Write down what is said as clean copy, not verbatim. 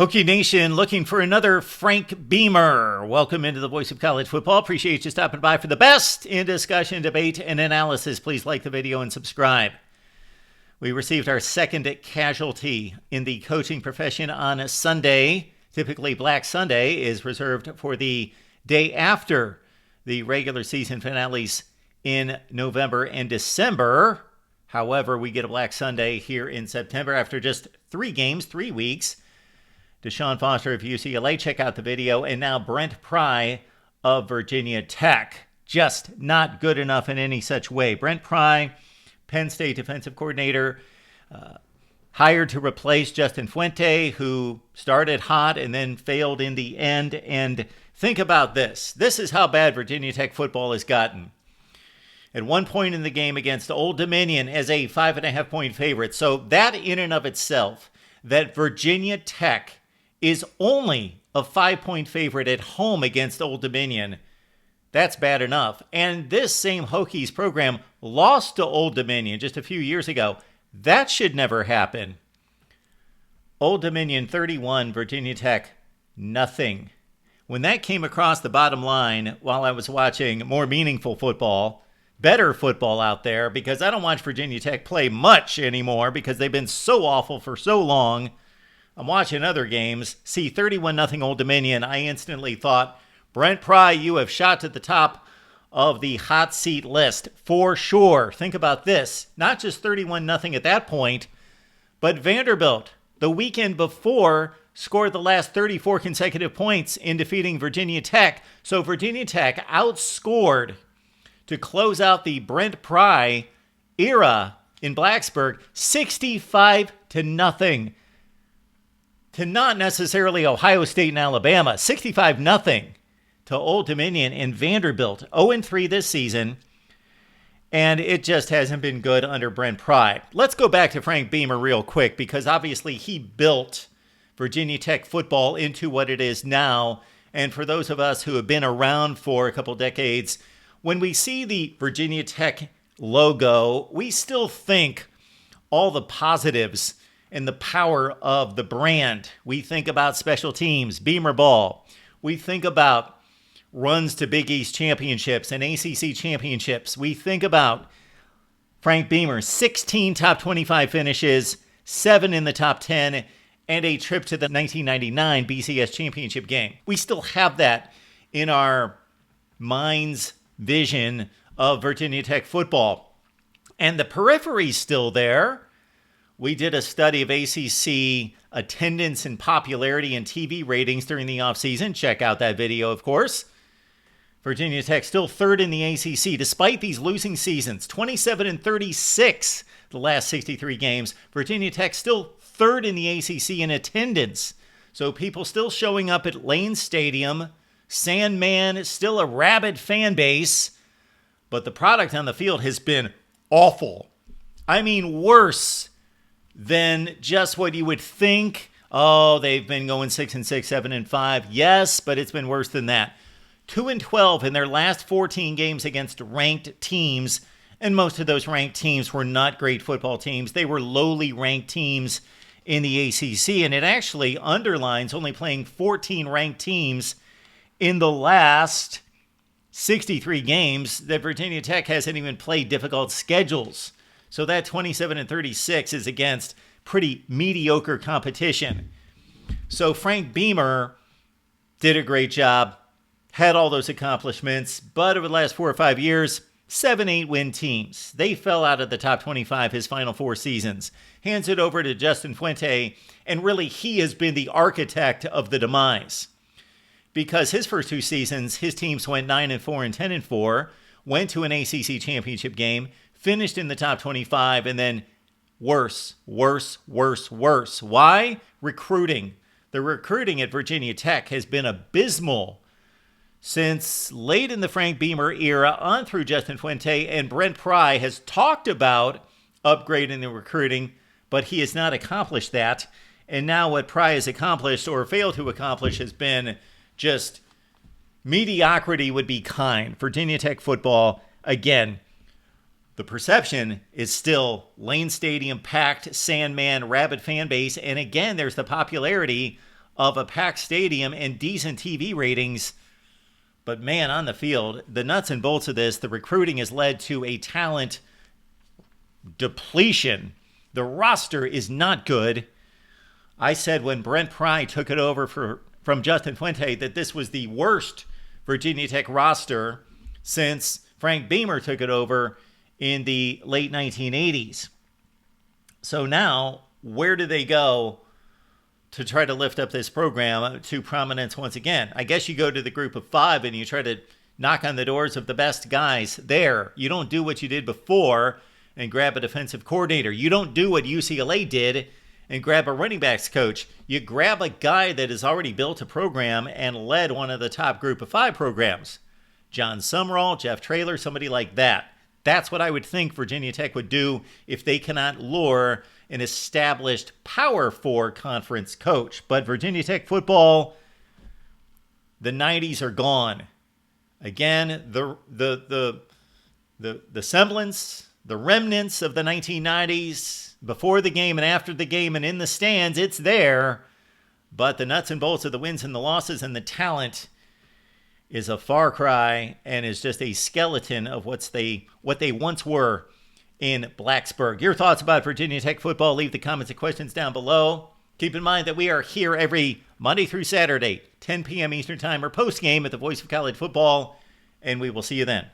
Hokie Nation looking for another Frank Beamer. Welcome into the Voice of College Football. Appreciate you stopping by for the best in discussion, debate, and analysis. Please like the video and subscribe. We received our second casualty in the coaching profession on Sunday. Typically, Black Sunday is reserved for the day after the regular season finales in November and December. However, we get a Black Sunday here in September after just 3 games, 3 weeks. Deshaun Foster of UCLA, check out the video. And now Brent PRY of Virginia Tech. Just not good enough in any such way. Brent PRY, Penn State defensive coordinator, hired to replace Justin Fuente, who started hot and then failed in the end. And think about this. This is how bad Virginia Tech football has gotten. At one point in the game against Old Dominion as a 5.5-point favorite. So that in and of itself, that Virginia Tech is only a 5-point favorite at home against Old Dominion, that's bad enough. And this same Hokies program lost to Old Dominion just a few years ago. That should never happen. Old Dominion 31, Virginia Tech nothing. When that came across the bottom line while I was watching more meaningful football, better football out there, because I don't watch Virginia Tech play much anymore because they've been so awful for so long. I'm watching other games, see 31-0 Old Dominion. I instantly thought, Brent PRY, you have shot to the top of the hot seat list for sure. Think about this. Not just 31-0 at that point, but Vanderbilt, the weekend before, scored the last 34 consecutive points in defeating Virginia Tech. So Virginia Tech outscored to close out the Brent PRY era in Blacksburg 65-0. To not necessarily Ohio State and Alabama, 65-0 to Old Dominion and Vanderbilt, 0-3 this season, and it just hasn't been good under Brent PRY. Let's go back to Frank Beamer real quick, because obviously he built Virginia Tech football into what it is now, and for those of us who have been around for a couple decades, when we see the Virginia Tech logo, we still think all the positives and the power of the brand. We think about special teams, Beamer Ball. We think about runs to Big East championships and ACC championships. We think about Frank Beamer, 16 top 25 finishes, 7 in the top 10, and a trip to the 1999 BCS championship game. We still have that in our mind's vision of Virginia Tech football. And the periphery's still there. We did a study of ACC attendance and popularity and TV ratings during the offseason. Check out that video, of course. Virginia Tech still third in the ACC despite these losing seasons. 27-36 the last 63 games. Virginia Tech still third in the ACC in attendance. So people still showing up at Lane Stadium. Sandman is still a rabid fan base. But the product on the field has been awful. I mean, worse than just what you would think. Oh, they've been going 6-6, 7-5. Yes, but it's been worse than that. 2-12 in their last 14 games against ranked teams, and most of those ranked teams were not great football teams. They were lowly ranked teams in the ACC, and it actually underlines only playing 14 ranked teams in the last 63 games that Virginia Tech hasn't even played difficult schedules. So that 27-36 is against pretty mediocre competition. So Frank Beamer did a great job, had all those accomplishments, but over the last 4 or 5 years, 7-8 win teams. They fell out of the top 25 his final 4 seasons. Hands it over to Justin Fuente, and really he has been the architect of the demise. Because his first 2 seasons, his teams went 9-4 and 10-4, went to an ACC championship game, finished in the top 25, and then worse. Why? Recruiting. The recruiting at Virginia Tech has been abysmal since late in the Frank Beamer era on through Justin Fuente, and Brent PRY has talked about upgrading the recruiting, but he has not accomplished that. And now what PRY has accomplished or failed to accomplish has been just mediocrity would be kind. Virginia Tech football, again, the perception is still Lane Stadium packed, Sandman, rabid fan base. And again, there's the popularity of a packed stadium and decent TV ratings. But man, on the field, the nuts and bolts of this, the recruiting has led to a talent depletion. The roster is not good. I said when Brent PRY took it over from Justin Fuente that this was the worst Virginia Tech roster since Frank Beamer took it over in the late 1980s. So now, where do they go to try to lift up this program to prominence once again? I guess you go to the group of 5 and you try to knock on the doors of the best guys there. You don't do what you did before and grab a defensive coordinator. You don't do what UCLA did and grab a running backs coach. You grab a guy that has already built a program and led one of the top group of 5 programs. John Sumrall, Jeff Traylor, somebody like that. That's what I would think Virginia Tech would do if they cannot lure an established Power 4 conference coach. But Virginia Tech football, the 90s are gone. Again, the semblance, the remnants of the 1990s, before the game and after the game and in the stands, it's there. But the nuts and bolts of the wins and the losses and the talent is a far cry and is just a skeleton of what they once were in Blacksburg. Your thoughts about Virginia Tech football, leave the comments and questions down below. Keep in mind that we are here every Monday through Saturday, 10 p.m. Eastern Time, or post-game at the Voice of College Football, and we will see you then.